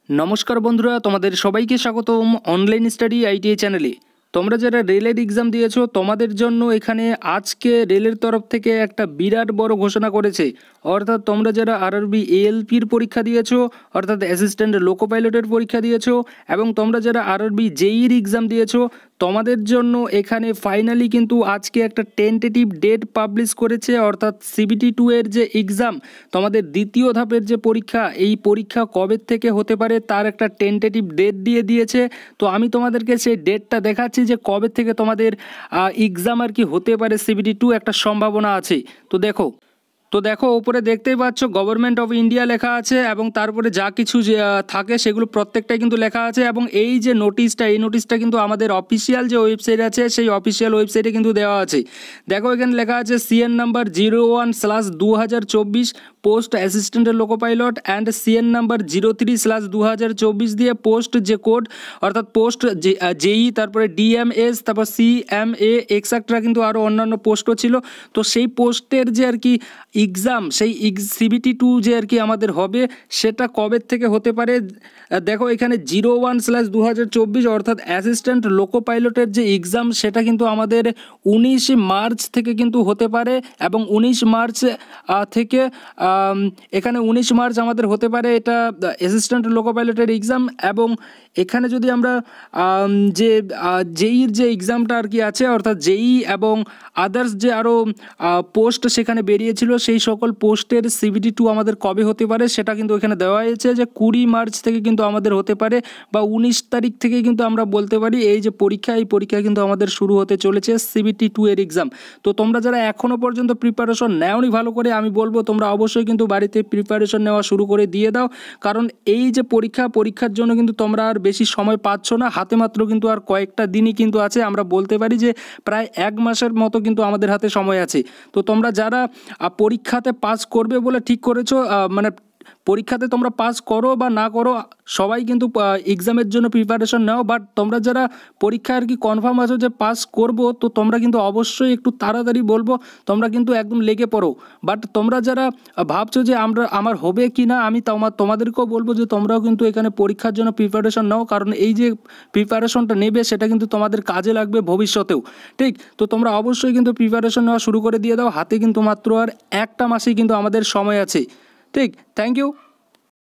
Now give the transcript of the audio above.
নমস্কার বন্ধুরা, তোমাদের সবাইকে স্বাগতম অনলাইন স্টাডি আইটিআই চ্যানেলে। তোমরা যারা রেলের এক্সাম দিয়েছো তোমাদের জন্য এখানে আজকে রেলের তরফ থেকে একটা বিরাট বড় ঘোষণা করেছে। অর্থাৎ তোমরা যারা আরআরবি এএলপির পরীক্ষা দিয়েছো, অর্থাৎ অ্যাসিস্ট্যান্ট লোকো পাইলটের পরীক্ষা দিয়েছো, এবং তোমরা যারা আরআরবি জেইর এক্সাম দিয়েছো তোমাদের জন্য এখানে ফাইনালি কিন্তু আজকে একটা টেন্টেটিভ ডেট পাবলিশ করেছে। অর্থাৎ CBT-2 এর যে এক্সাম, তোমাদের দ্বিতীয় ধাপের যে পরীক্ষা, এই পরীক্ষা কবে থেকে হতে পারে তার একটা টেন্টেটিভ ডেট দিয়ে দিয়েছে। তো আমি তোমাদেরকে সেই ডেটটা দেখাচ্ছি যে কবে থেকে তোমাদের এক্সাম আর কি হতে পারে। CBT-2 একটা সম্ভাবনা আছে। তো দেখো উপরে দেখতেই পাচ্ছ গভর্নমেন্ট অফ ইন্ডিয়া লেখা আছে, এবং তারপরে যা কিছু থাকে সেগুলো প্রত্যেকটাই কিন্তু লেখা আছে। এবং এই যে নোটিশটা কিন্তু আমাদের অফিসিয়াল যে ওয়েবসাইট আছে সেই অফিসিয়াল ওয়েবসাইটে কিন্তু দেওয়া আছে। দেখো এখানে লেখা আছে CN number 01/2024 post assistant loco pilot and CN number 03/2024 দিয়ে পোস্ট যে কোড, অর্থাৎ পোস্ট জেই, তারপরে DMS, তারপর CMA এক্সেট্রা, কিন্তু আরও অন্যান্য পোস্টও ছিল। তো সেই পোস্টের যে আর কি এক্সাম, সেই CBT-2 যে আর কি আমাদের হবে সেটা কবে থেকে হতে পারে। দেখো এখানে 01/2024 অর্থাৎ অ্যাসিস্ট্যান্ট লোকো পাইলটের যে এক্সাম সেটা কিন্তু আমাদের 19 মার্চ থেকে কিন্তু হতে পারে। এবং 19 মার্চ থেকে এখানে 19 মার্চ আমাদের হতে পারে এটা অ্যাসিস্ট্যান্ট লোকো পাইলটের এক্সাম। এবং এখানে যদি আমরা যে জেইর যে এক্সামটা আর কি আছে, অর্থাৎ জেই এবং আদার্স যে আরও পোস্ট সেখানে বেরিয়েছিল সেই সকল পোস্টের CBT-2 আমাদের কবে হতে পারে সেটা কিন্তু এখানে দেওয়া হয়েছে যে 20 মার্চ থেকে কিন্তু আমাদের হতে পারে, বা 19 তারিখ থেকে কিন্তু আমরা বলতে পারি এই যে পরীক্ষা, এই পরীক্ষা কিন্তু আমাদের শুরু হতে চলেছে CBT-2 এর এক্সাম। তো তোমরা যারা এখনও পর্যন্ত প্রিপারেশন নেওনি ভালো করে, আমি বলবো তোমরা অবশ্যই কিন্তু বাড়িতে প্রিপারেশন নেওয়া শুরু করে দিয়ে দাও। কারণ এই যে পরীক্ষার জন্য কিন্তু তোমরা আর বেশি সময় পাচ্ছ না, হাতে মাত্র কিন্তু আর কয়েকটা দিনই কিন্তু আছে। আমরা বলতে পারি যে প্রায় 1 মাসের মতো কিন্তু আমাদের হাতে সময় আছে। তো তোমরা যারা পরীক্ষাতে পাস করবে বলে ঠিক করেছো, মানে পরীক্ষাতে তোমরা পাস করো বা না করো, সবাই কিন্তু এক্সামের জন্য প্রিপারেশন নাও। বাট তোমরা যারা পরীক্ষা আর কি কনফার্ম আছো যে পাস করবো, তো তোমরা কিন্তু অবশ্যই একটু তাড়াতাড়ি বলবো তোমরা কিন্তু একদম লেগে পড়ো। বাট তোমরা যারা ভাবছো যে আমার হবে কি না, আমি তোমাদেরকেও বলবো যে তোমরাও কিন্তু এখানে পরীক্ষার জন্য প্রিপারেশন নাও। কারণ এই যে প্রিপারেশনটা নেবে সেটা কিন্তু তোমাদের কাজে লাগবে ভবিষ্যতেও। ঠিক, তো তোমরা অবশ্যই কিন্তু প্রিপারেশন নেওয়া শুরু করে দিয়ে দাও। হাতে কিন্তু মাত্র আর একটা মাসেই কিন্তু আমাদের সময় আছে। ঠিক, থ্যাংক ইউ।